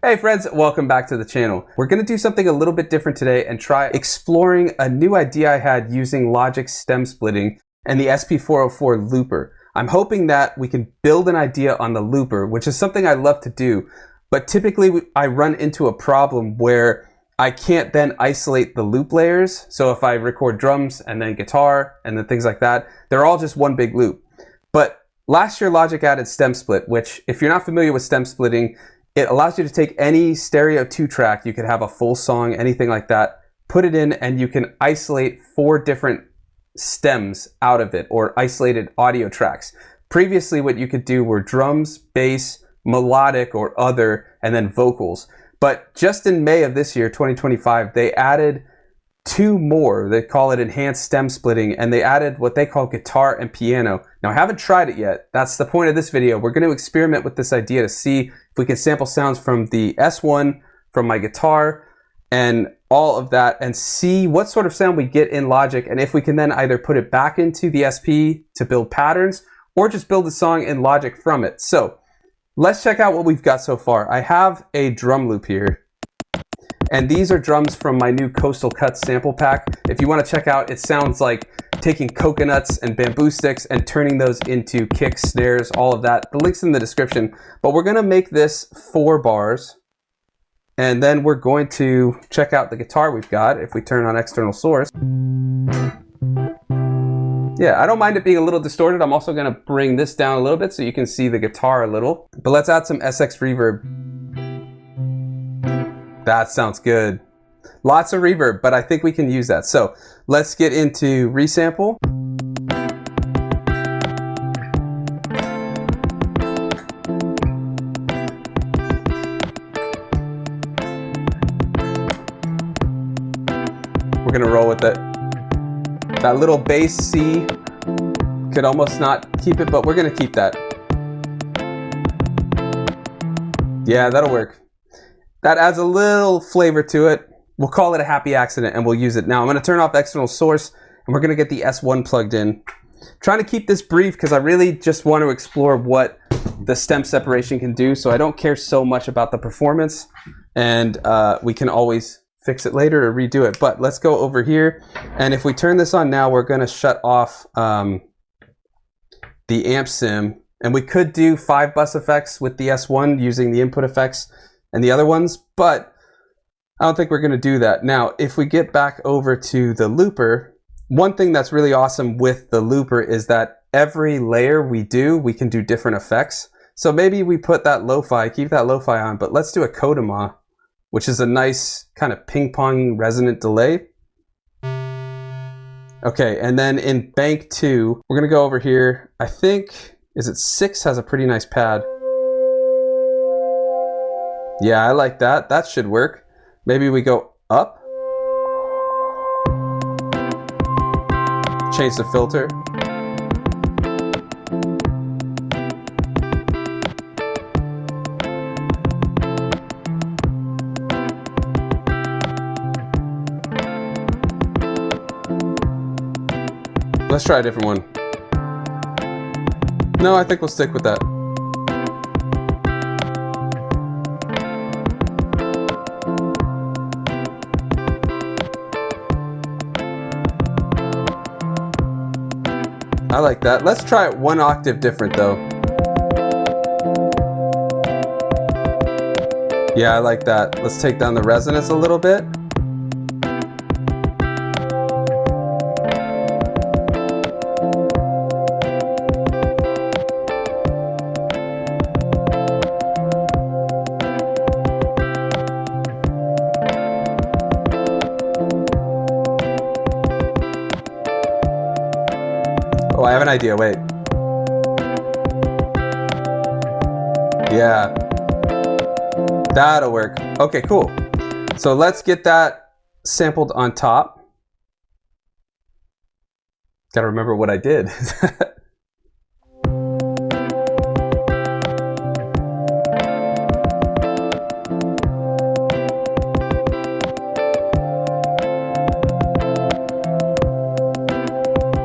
Hey friends, welcome back to the channel. We're going to do something a little bit different today and try exploring a new idea I had using Logic stem splitting and the SP404 looper. I'm hoping that we can build an idea on the looper, which is something I love to do, but typically I run into a problem where I can't then isolate the loop layers. So if I record drums and then guitar and then things like that, they're all just one big loop. But last year Logic added stem split, which if you're not familiar with stem splitting, it allows you to take any stereo 2-track, you could have a full song, anything like that, put it in and you can isolate 4 different stems out of it, or isolated audio tracks. Previously what you could do were drums, bass, melodic or other, and then vocals. But just in May of this year, 2025, they added 2 more. They call it enhanced stem splitting, and they added what they call guitar and piano. Now I haven't tried it yet. That's the point of this video. We're going to experiment with this idea to see if we can sample sounds from the S1, from my guitar, and all of that, and see what sort of sound we get in Logic, and if we can then either put it back into the SP to build patterns, or just build a song in Logic from it. So let's check out what we've got so far. I have a drum loop here, and these are drums from my new Coastal Cuts sample pack. If you want to check out, it sounds like taking coconuts and bamboo sticks and turning those into kicks, snares, all of that. The link's in the description. But we're going to make this 4 bars, and then we're going to check out the guitar we've got if we turn on external source. Yeah, I don't mind it being a little distorted. I'm also going to bring this down a little bit so you can see the guitar a little. But let's add some SX reverb. That sounds good. Lots of reverb, but I think we can use that. So let's get into resample. We're gonna roll with it. That little bass C could almost not keep it, but we're gonna keep that. Yeah, that'll work. That adds a little flavor to it. We'll call it a happy accident and we'll use it. Now I'm gonna turn off external source and we're gonna get the S1 plugged in. Trying to keep this brief because I really just want to explore what the stem separation can do, so I don't care so much about the performance, and we can always fix it later or redo it. But let's go over here, and if we turn this on now, we're gonna shut off the amp sim, and we could do 5 bus effects with the S1 using the input effects and the other ones, but I don't think we're going to do that. Now, if we get back over to the looper, one thing that's really awesome with the looper is that every layer we can do different effects. So maybe we put that lo-fi, keep that lo-fi on, but let's do a Kodama, which is a nice kind of ping-pong resonant delay. Okay, and then in bank 2, we're going to go over here. I think, is it 6 has a pretty nice pad. Yeah, I like that. That should work. Maybe we go up. Change the filter. Let's try a different one. No, I think we'll stick with that. I like that. Let's try it 1 octave different though. Yeah, I like that. Let's take down the resonance a little bit. Oh, I have an idea, wait. Yeah. That'll work. Okay, cool. So let's get that sampled on top. Gotta remember what I did.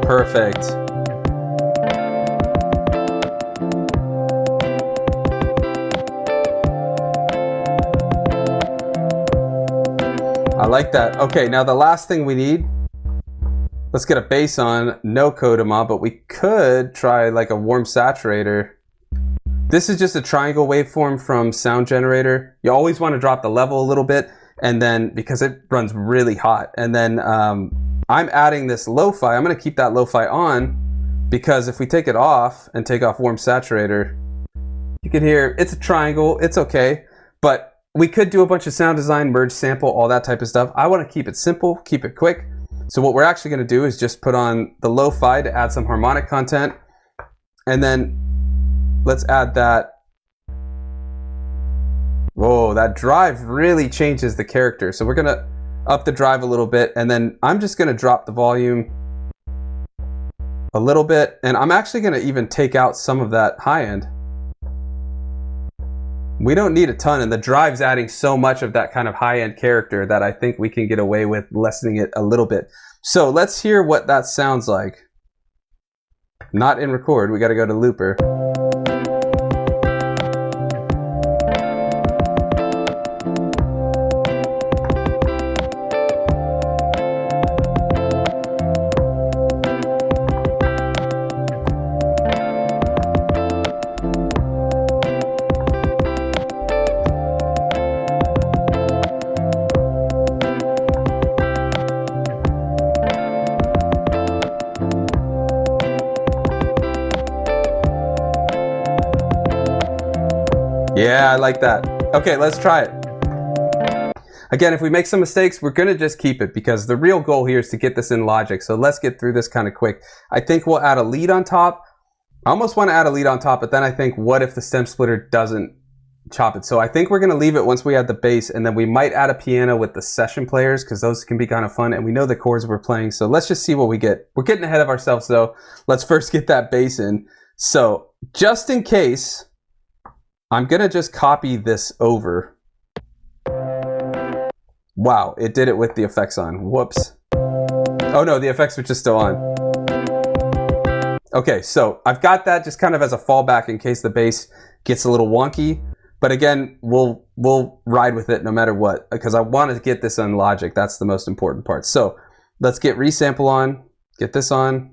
Perfect. I like that. Okay, now the last thing we need, let's get a bass on, no codema, but we could try like a warm saturator. This is just a triangle waveform from Sound Generator. You always want to drop the level a little bit, and then because it runs really hot. And then I'm adding this lo-fi. I'm going to keep that lo-fi on because if we take it off and take off warm saturator, you can hear it's a triangle. It's okay, but we could do a bunch of sound design, merge sample, all that type of stuff. I want to keep it simple, keep it quick. So what we're actually going to do is just put on the lo-fi to add some harmonic content. And then let's add that. Whoa, that drive really changes the character. So we're going to up the drive a little bit. And then I'm just going to drop the volume a little bit. And I'm actually going to even take out some of that high end. We don't need a ton, and the drive's adding so much of that kind of high-end character that I think we can get away with lessening it a little bit. So let's hear what that sounds like. Not in record, we gotta go to looper. Yeah, I like that. Okay, let's try it. Again, if we make some mistakes, we're gonna just keep it because the real goal here is to get this in Logic. So let's get through this kind of quick. I think we'll add a lead on top. I almost want to add a lead on top, but then I think, what if the stem splitter doesn't chop it? So I think we're gonna leave it once we add the bass, and then we might add a piano with the session players because those can be kind of fun, and we know the chords we're playing. So let's just see what we get. We're getting ahead of ourselves though. Let's first get that bass in. So just in case, I'm gonna just copy this over. Wow, it did it with the effects on. Whoops. Oh no, the effects switch is still on. Okay, so I've got that just kind of as a fallback in case the bass gets a little wonky. But again, we'll ride with it no matter what, because I want to get this on Logic. That's the most important part. So let's get resample on, get this on.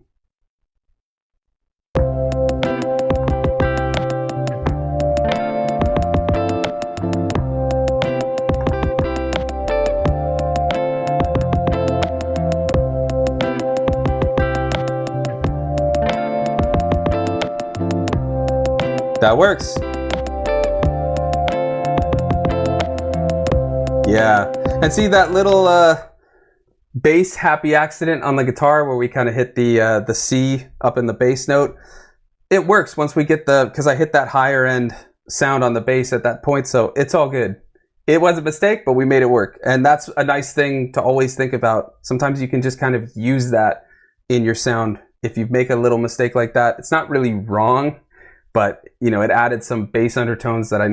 That works. Yeah, and see that little bass happy accident on the guitar where we kind of hit the C up in the bass note. It works once we get because I hit that higher end sound on the bass at that point, so it's all good. It was a mistake, but we made it work, and that's a nice thing to always think about. Sometimes you can just kind of use that in your sound. If you make a little mistake like that, it's not really wrong, but you know, it added some bass undertones that I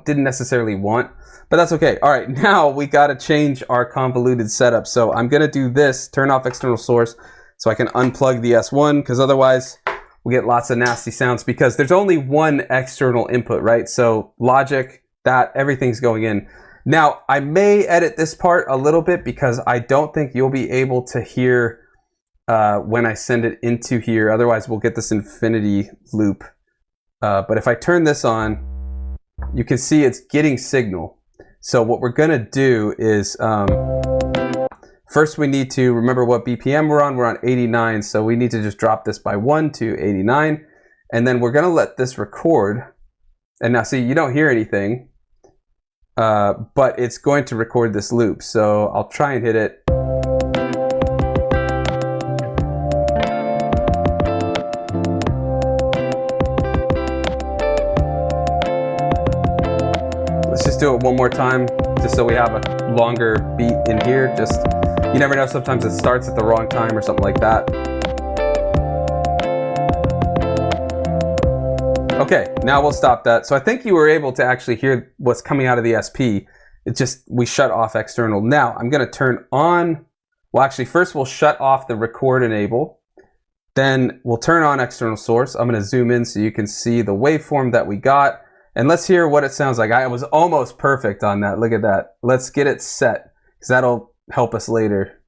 didn't necessarily want, but that's okay. All right, now we got to change our convoluted setup. So I'm gonna do this, turn off external source so I can unplug the S1, because otherwise we get lots of nasty sounds because there's only one external input, right? So Logic, everything's going in. Now I may edit this part a little bit because I don't think you'll be able to hear when I send it into here. Otherwise we'll get this infinity loop. But if I turn this on, you can see it's getting signal. So what we're gonna do is, first we need to remember what BPM we're on. We're on 89, so we need to just drop this by 1 to 89. And then we're gonna let this record. And now see, you don't hear anything, but it's going to record this loop. So I'll try and hit it. Just do it one more time, just so we have a longer beat in here. Just, you never know, sometimes it starts at the wrong time or something like that. Okay, now we'll stop that. So I think you were able to actually hear what's coming out of the SP. It just, we shut off external. Now I'm gonna turn on, well actually first we'll shut off the record enable. Then we'll turn on external source. I'm gonna zoom in so you can see the waveform that we got. And let's hear what it sounds like. I was almost perfect on that. Look at that. Let's get it set. because that'll help us later.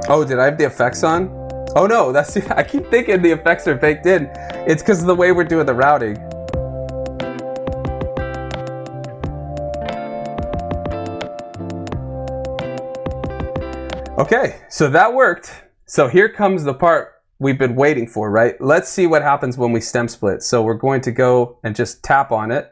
Oh, did I have the effects on? Oh no, that's, I keep thinking the effects are baked in. It's because of the way we're doing the routing. Okay, so that worked. So here comes the part we've been waiting for, right? Let's see what happens when we stem split. So we're going to go and just tap on it.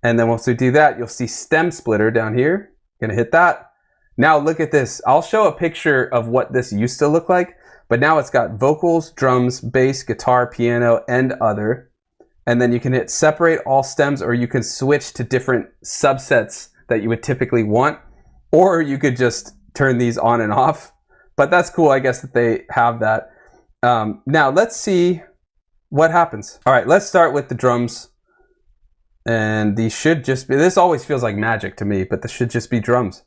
And then once we do that, you'll see stem splitter down here. Gonna hit that. Now look at this. I'll show a picture of what this used to look like, but now it's got vocals, drums, bass, guitar, piano, and other. And then you can hit separate all stems, or you can switch to different subsets that you would typically want, or you could just turn these on and off. But that's cool, I guess, that they have that. Now let's see what happens. All right, let's start with the drums. And these should just be, this always feels like magic to me, but this should just be drums.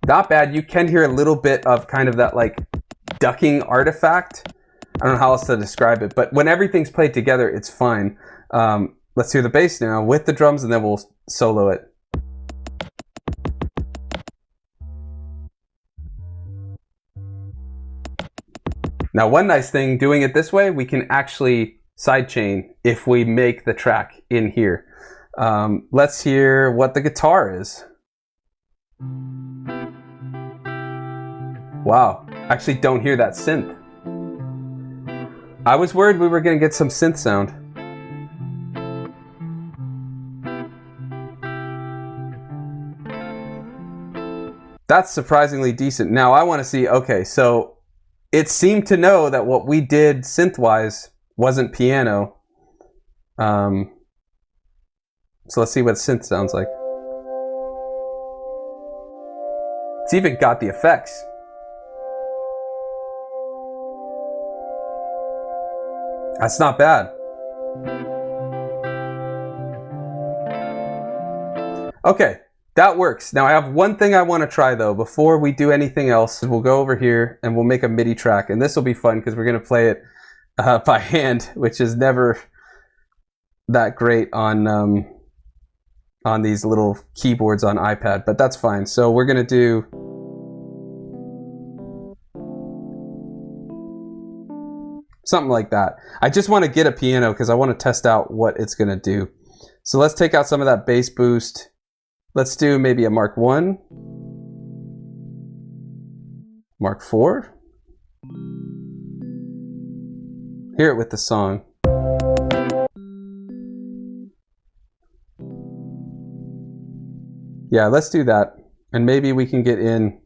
Not bad. You can hear a little bit of kind of that like ducking artifact. I don't know how else to describe it, but when everything's played together, it's fine. Let's hear the bass now with the drums, and then we'll solo it. Now, one nice thing doing it this way, we can actually sidechain if we make the track in here. Let's hear what the guitar is. Wow, actually don't hear that synth. I was worried we were gonna get some synth sound. That's surprisingly decent. Now I wanna see, okay, so it seemed to know that what we did synth-wise wasn't piano. So let's see what synth sounds like. It's even got the effects. That's not bad. Okay, that works. Now I have one thing I want to try though before we do anything else. We'll go over here and we'll make a MIDI track, and this will be fun because we're going to play it by hand, which is never that great on these little keyboards on iPad, but that's fine. So we're going to do something like that. I just want to get a piano because I want to test out what it's going to do. So let's take out some of that bass boost. Let's do maybe a Mark 1, Mark 4. Hear it with the song. Yeah, let's do that. And maybe we can get in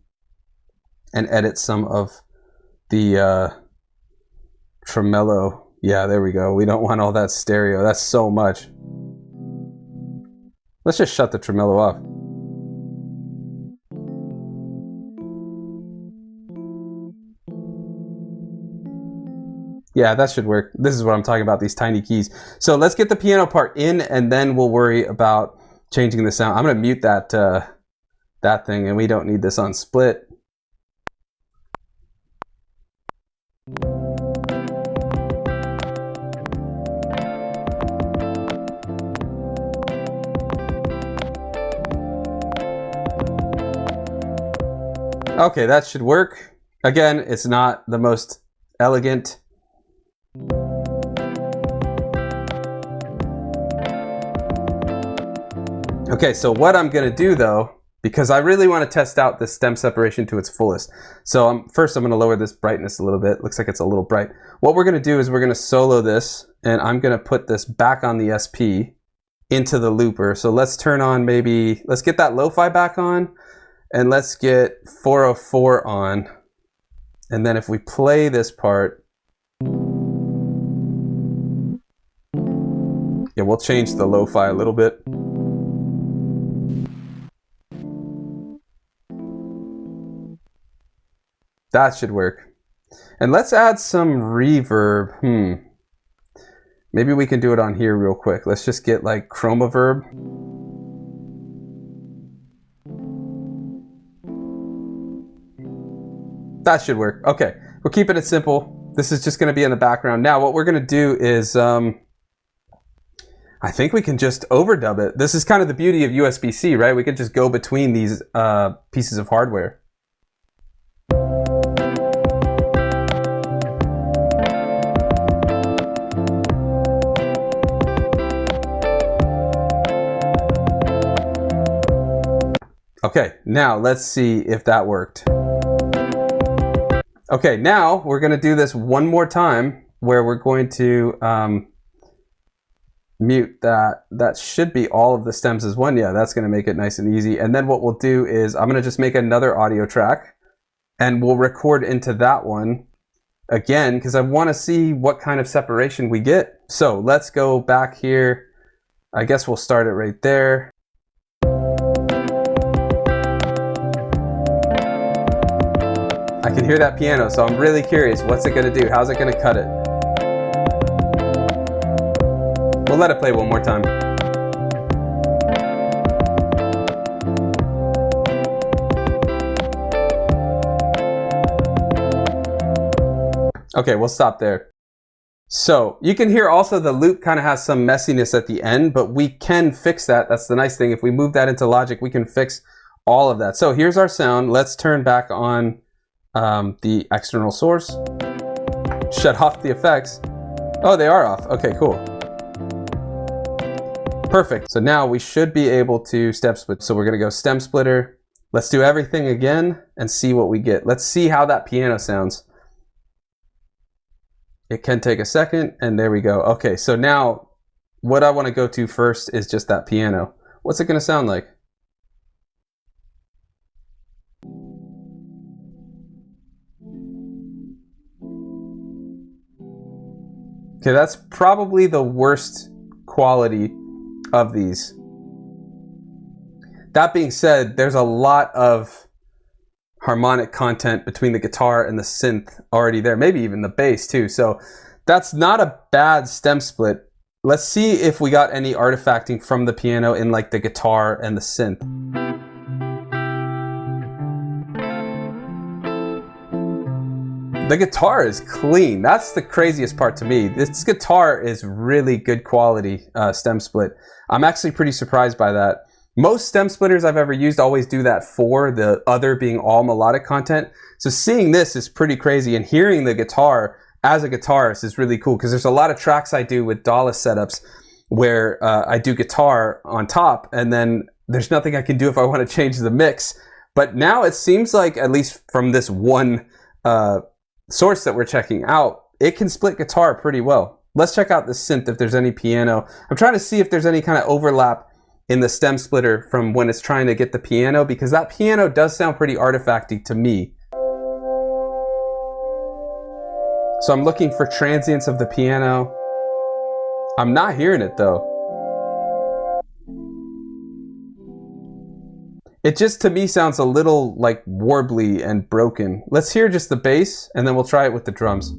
and edit some of the tremolo. Yeah, there we go. We don't want all that stereo. That's so much. Let's just shut the tremolo off. Yeah, that should work. This is what I'm talking about, these tiny keys. So let's get the piano part in, and then we'll worry about changing the sound. I'm going to mute that that thing, and we don't need this on split. Okay, that should work. Again, it's not the most elegant. Okay, so what I'm gonna do though, because I really want to test out the stem separation to its fullest. So first I'm gonna lower this brightness a little bit. Looks like it's a little bright. What we're gonna do is we're gonna solo this, and I'm gonna put this back on the SP into the looper. So let's turn on maybe, let's get that lo-fi back on, and let's get 404 on. And then if we play this part, yeah, we'll change the lo-fi a little bit. That should work. And let's add some reverb. Maybe we can do it on here real quick. Let's just get like chroma verb. That should work. Okay, we're keeping it simple. This is just going to be in the background. Now what we're going to do is, I think we can just overdub it. This is kind of the beauty of USB-C, right? We could just go between these pieces of hardware. Okay, now let's see if that worked. Okay, now we're going to do this one more time where we're going to mute that. That should be all of the stems as one. Yeah, that's going to make it nice and easy. And then what we'll do is I'm going to just make another audio track and we'll record into that one again because I want to see what kind of separation we get. So let's go back here. I guess we'll start it right there. I can hear that piano, so I'm really curious. What's it going to do? How's it going to cut it? We'll let it play one more time. Okay, we'll stop there. So you can hear also the loop kind of has some messiness at the end, but we can fix that. That's the nice thing. If we move that into Logic, we can fix all of that. So here's our sound. Let's turn back on the external source. Shut off the effects. Oh, they are off. Okay, cool. Perfect. So now we should be able to step split. So we're going to go stem splitter. Let's do everything again and see what we get. Let's see how that piano sounds. It can take a second, and there we go. Okay, so now what I want to go to first is just that piano. What's it going to sound like? Okay, that's probably the worst quality of these. That being said, there's a lot of harmonic content between the guitar and the synth already there, maybe even the bass too. So that's not a bad stem split. Let's see if we got any artifacting from the piano in like the guitar and the synth. The guitar is clean. That's the craziest part to me. This guitar is really good quality stem split. I'm actually pretty surprised by that. Most stem splitters I've ever used always do that for the other being all melodic content. So seeing this is pretty crazy, and hearing the guitar as a guitarist is really cool because there's a lot of tracks I do with DAW-less setups where I do guitar on top and then there's nothing I can do if I want to change the mix. But now it seems like, at least from this one source that we're checking out, it can split guitar pretty well. Let's check out the synth if there's any piano. I'm trying to see if there's any kind of overlap in the stem splitter from when it's trying to get the piano, because that piano does sound pretty artifacty to me. So I'm looking for transients of the piano. I'm not hearing it though. It just to me sounds a little like warbly and broken. Let's hear just the bass and then we'll try it with the drums.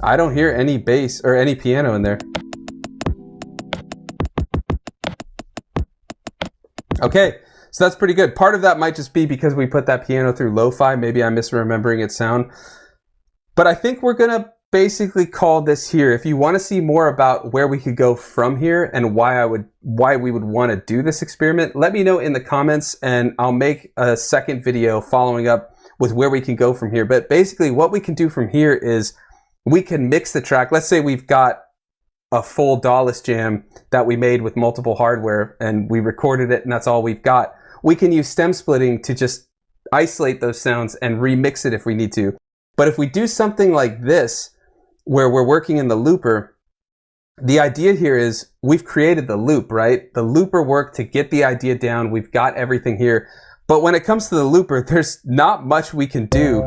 I don't hear any bass or any piano in there. Okay, so that's pretty good. Part of that might just be because we put that piano through lo-fi. Maybe I'm misremembering its sound. But I think we're gonna basically call this here. If you want to see more about where we could go from here and why we would want to do this experiment, let me know in the comments and I'll make a second video following up with where we can go from here. But basically what we can do from here is we can mix the track. Let's say we've got a full DAW-less jam that we made with multiple hardware and we recorded it and that's all we've got. We can use stem splitting to just isolate those sounds and remix it if we need to. But if we do something like this, where we're working in the looper, the idea here is we've created the loop, right? The looper worked to get the idea down. We've got everything here. But when it comes to the looper, there's not much we can do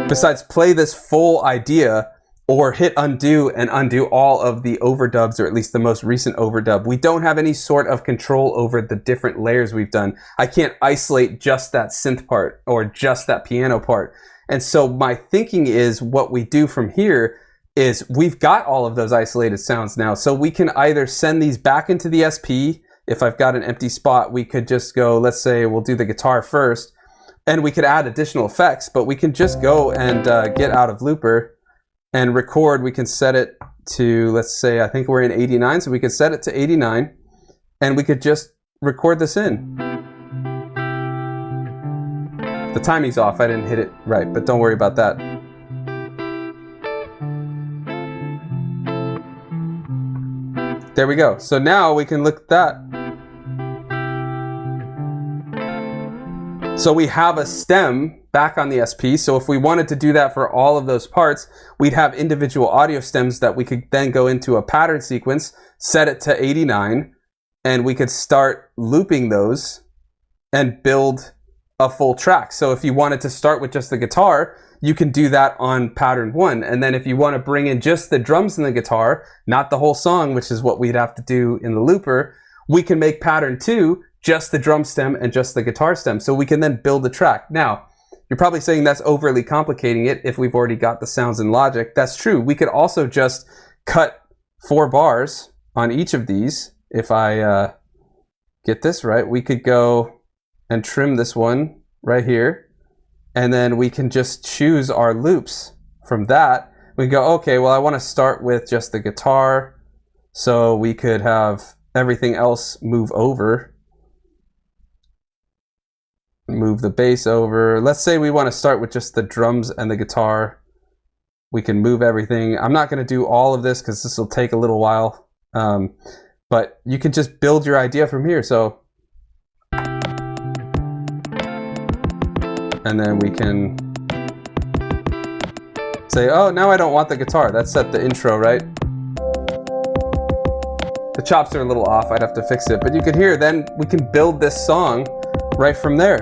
besides play this full idea or hit undo and undo all of the overdubs, or at least the most recent overdub. We don't have any sort of control over the different layers we've done. I can't isolate just that synth part or just that piano part. And so my thinking is what we do from here is we've got all of those isolated sounds now. So we can either send these back into the SP. If I've got an empty spot, we could just go, let's say we'll do the guitar first, And we could add additional effects, but we can just go and get out of looper and record. We can set it to, let's say, I think we're in 89, so we could set it to 89 and we could just record this in. The timing's off, I didn't hit it right, but don't worry about that. There we go. So now we can look at that. So we have a stem back on the SP. So if we wanted to do that for all of those parts, we'd have individual audio stems that we could then go into a pattern sequence, set it to 89, and we could start looping those and build a full track. So if you wanted to start with just the guitar, you can do that on pattern 1. And then if you want to bring in just the drums and the guitar, not the whole song, which is what we'd have to do in the looper, we can make pattern 2 just the drum stem and just the guitar stem. So we can then build the track. Now, you're probably saying that's overly complicating it if we've already got the sounds in Logic. That's true. We could also just cut 4 bars on each of these. If I get this right, we could go and trim this one right here. And then we can just choose our loops from that. We go, okay, well, I want to start with just the guitar. So we could have everything else move over. Move the bass over. Let's say we want to start with just the drums and the guitar. We can move everything. I'm not going to do all of this because this will take a little while. But you can just build your idea from here. So, and then we can say, oh, now I don't want the guitar. That's set the intro, right? The chops are a little off. I'd have to fix it. But you could hear, then we can build this song right from there.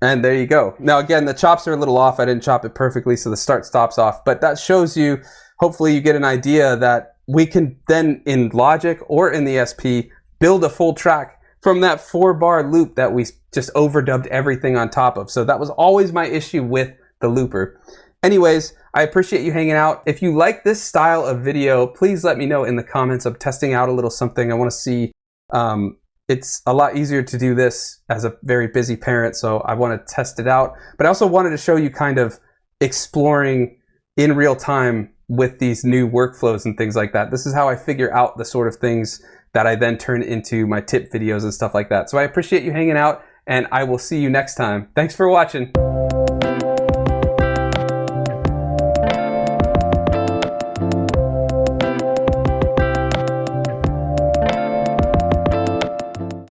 And there you go. Now, again, the chops are a little off. I didn't chop it perfectly, so the start stops off. But that shows you, hopefully you get an idea that we can then, in Logic or in the SP, build a full track from that 4-bar loop that we just overdubbed everything on top of. So that was always my issue with the looper. Anyways, I appreciate you hanging out. If you like this style of video, please let me know in the comments. I'm testing out a little something. I want to see, it's a lot easier to do this as a very busy parent, so I want to test it out. But I also wanted to show you kind of exploring in real time with these new workflows and things like that. This is how I figure out the sort of things that I then turn into my tip videos and stuff like that. So I appreciate you hanging out, and I will see you next time. Thanks for watching.